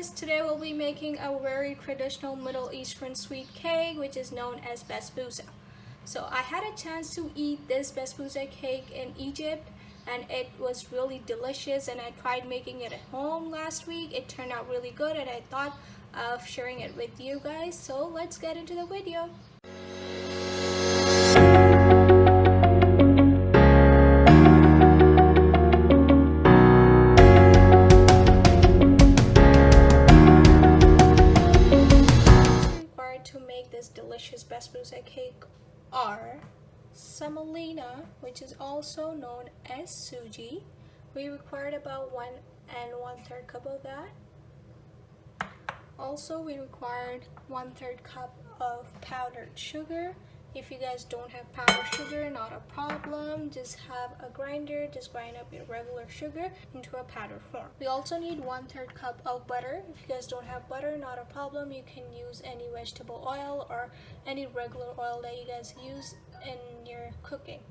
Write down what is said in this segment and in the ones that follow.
guys, today we'll be making a very traditional Middle Eastern sweet cake which is known as Basbousa. So I had a chance to eat this Basbousa cake in Egypt and it was really delicious, and I tried making it at home last week. It turned out really good and I thought of sharing it with you guys. So let's get into the video. To make this delicious Basbousa cake are semolina, which is also known as Suji. We required about 1 1/3 cup of that. Also, we required 1/3 cup of powdered sugar. If you guys don't have powdered sugar, not a problem. Just have a grinder, just grind up your regular sugar into a powdered form. We also need 1/3 cup of butter. If you guys don't have butter, not a problem. You can use any vegetable oil or any regular oil that you guys use in your cooking.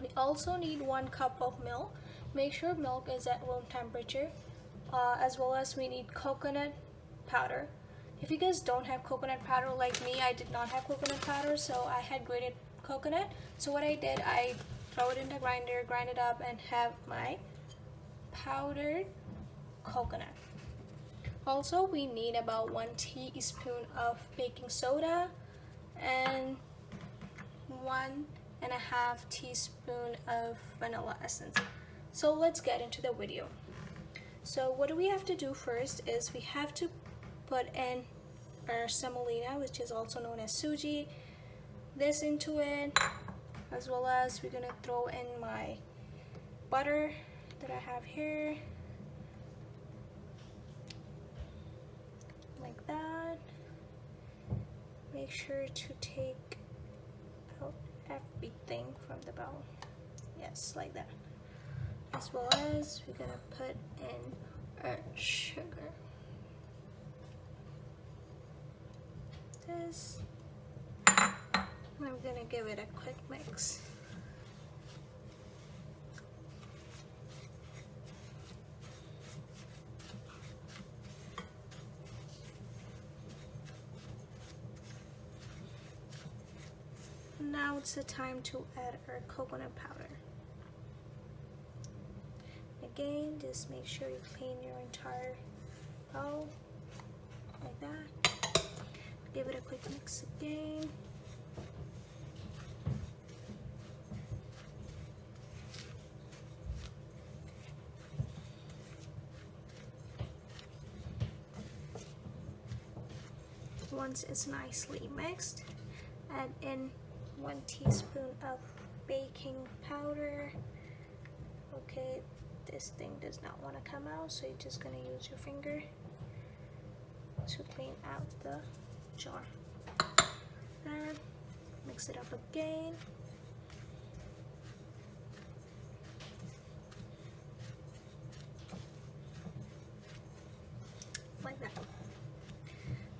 We also need 1 cup of milk. Make sure milk is at room temperature. As well as we need coconut powder. If you guys don't have coconut powder like me, I did not have coconut powder, so I had grated coconut. So what I did, I throw it in the grinder, grind it up, and have my powdered coconut. Also, we need about 1 teaspoon of baking soda and 1.5 teaspoon of vanilla essence. So let's get into the video. So what we have to do first is we have to put in our semolina, which is also known as Suji, this into it, as well as we're gonna throw in my butter that I have here, like that. Make sure to take out everything from the bowl. Yes, like that. As well as we're gonna put in our sugar. This. I'm gonna give it a quick mix. Now it's the time to add our coconut powder. Again, just make sure you clean your entire bowl like that. Give it a quick mix again. Once it's nicely mixed, add in 1 teaspoon of baking powder. Okay, this thing does not want to come out, so you're just going to use your finger to clean out the jar. Then mix it up again. Like that.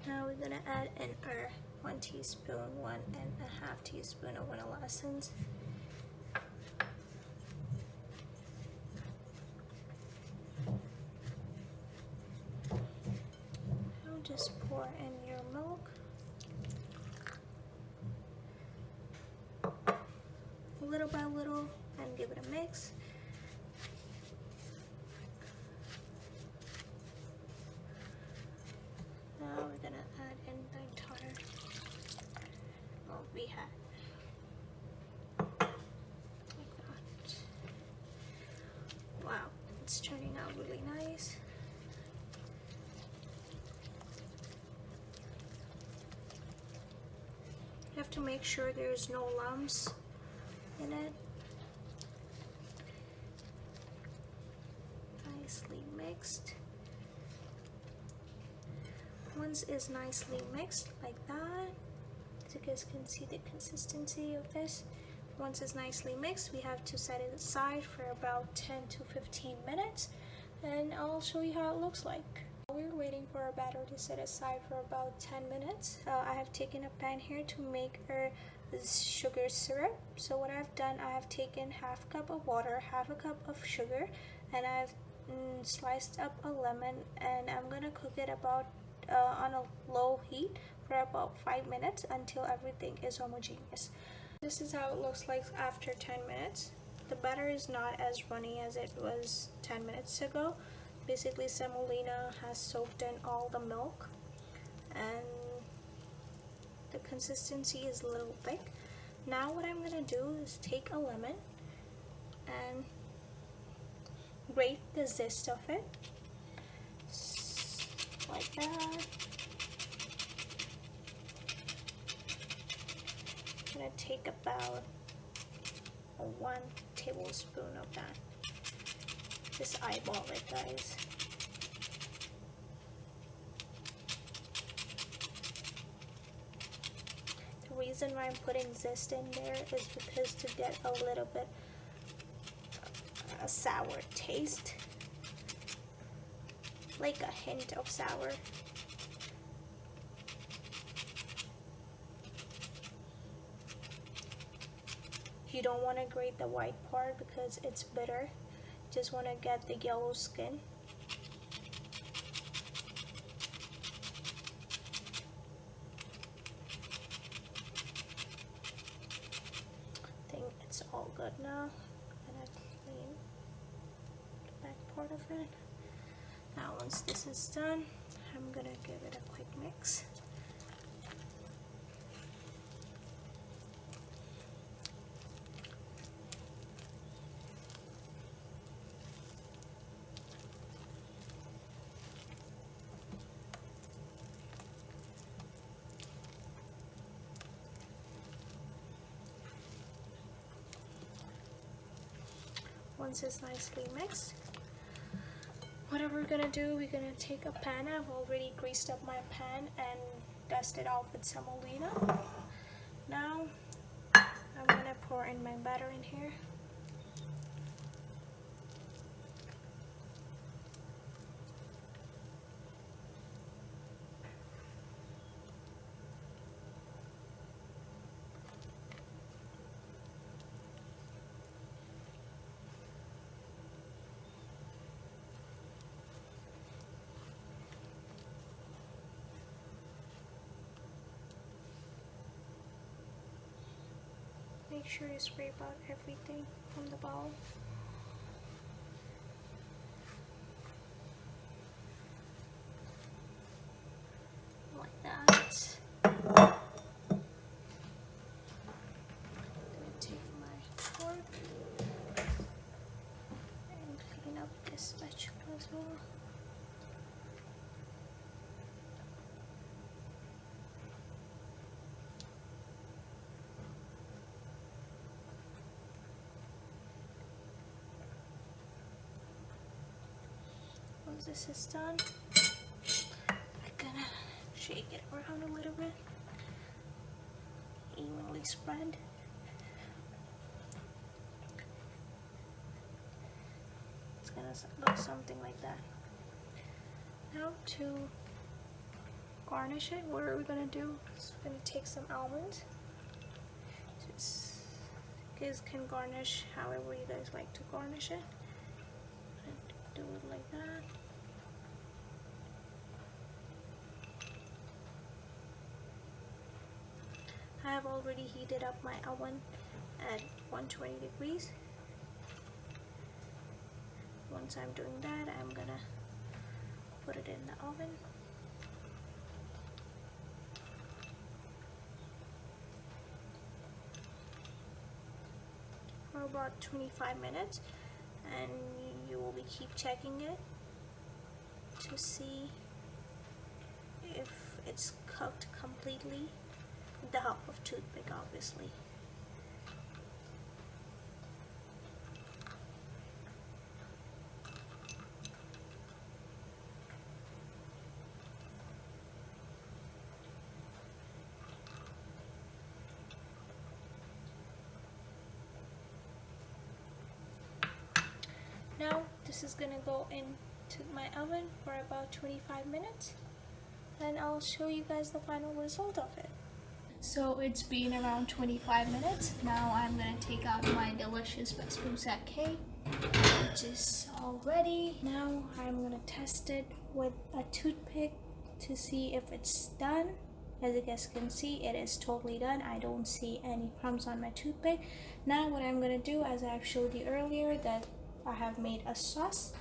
Now we're gonna add in our 1 teaspoon, 1.5 teaspoon of vanilla essence. Now just pour in your milk. Little by little, and give it a mix. Now we're gonna add in the entire milk we had. Like that. Wow, it's turning out really nice. You have to make sure there's no lumps in it. Nicely mixed. Once it's nicely mixed like that, so you guys can see the consistency of this. Once it's nicely mixed, we have to set it aside for about 10 to 15 minutes, and I'll show you how it looks like. We're waiting for our batter to set aside for about 10 minutes. I have taken a pan here to make our sugar syrup. So what I've done, I have taken 1/2 cup of water, 1/2 cup of sugar, and I've sliced up a lemon, and I'm gonna cook it about on a low heat for about 5 minutes until everything is homogeneous. This is how it looks like after 10 minutes. The batter is not as runny as it was 10 minutes ago. Basically, semolina has soaked in all the milk, and the consistency is a little thick. Now what I'm gonna do is take a lemon and grate the zest of it, like that. I'm gonna take about 1 tablespoon of that. Just eyeball it, guys. The reason why I'm putting zest in there is because to get a little bit a sour taste, like a hint of sour. You don't want to grate the white part because it's bitter. Just want to get the yellow skin. I think it's all good now. I'm gonna clean the back part of it. Now once this is done, I'm gonna give it a quick mix. Once it's nicely mixed, what we're gonna do, we're gonna take a pan. I've already greased up my pan and dusted off with semolina. Now I'm gonna pour in my batter in here. Make sure you scrape out everything from the bowl. Like that. I'm gonna take my fork and clean up this spatula as well. Once this is done, I'm gonna shake it around a little bit, evenly spread. It's gonna look something like that. Now to garnish it, what are we gonna do? So we're gonna take some almonds. Just, you guys can garnish however you guys like to garnish it. Do it like that. I have already heated up my oven at 120 degrees. Once I'm doing that, I'm gonna put it in the oven. For about 25 minutes, and you will be keep checking it to see if it's cooked completely with the help of toothpick, obviously. Now this is gonna go into my oven for about 25 minutes, and I'll show you guys the final result of it. So it's been around 25 minutes. Now I'm gonna take out my delicious Basbousa cake. which is all ready. Now I'm gonna test it with a toothpick to see if it's done. As you guys can see, it is totally done. I don't see any crumbs on my toothpick. Now what I'm gonna do, as I've showed you earlier, that I have made a sauce.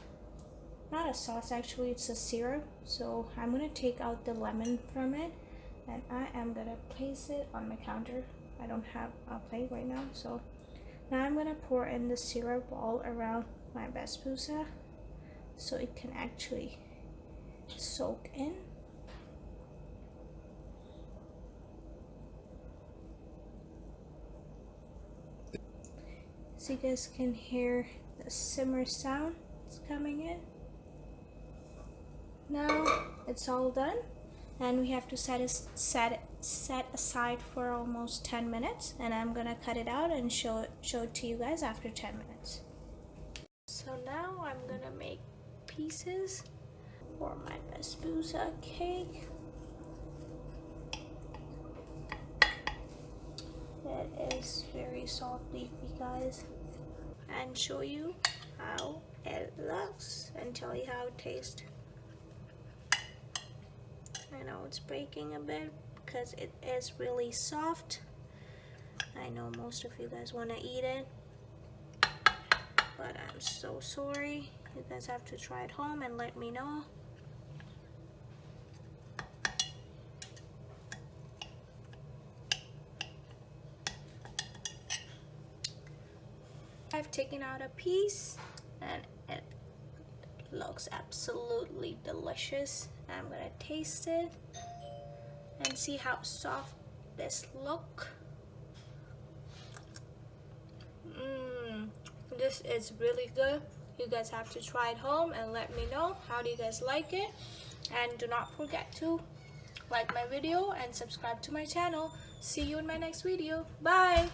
Not a sauce, actually it's a syrup. So I'm gonna take out the lemon from it, and I am gonna place it on my counter. I don't have a plate right now, so now I'm gonna pour in the syrup all around my basbousa so it can actually soak in. So you guys can hear the simmer sound. It's coming in. Now it's all done, and we have to set aside for almost 10 minutes, and I'm gonna cut it out and show it to you guys after 10 minutes. So now I'm gonna make pieces for my basbousa cake. It is very soft, leafy, guys, and show you how it looks and tell you how it tastes. I know it's breaking a bit because it is really soft. I know most of you guys want to eat it, but I'm so sorry. You guys have to try it home and let me know. I've taken out a piece and it looks absolutely delicious. I'm gonna taste it and see how soft this look. This is really good. You guys have to try it home and let me know how do you guys like it. And do not forget to like my video and subscribe to my channel. See you in my next video. Bye.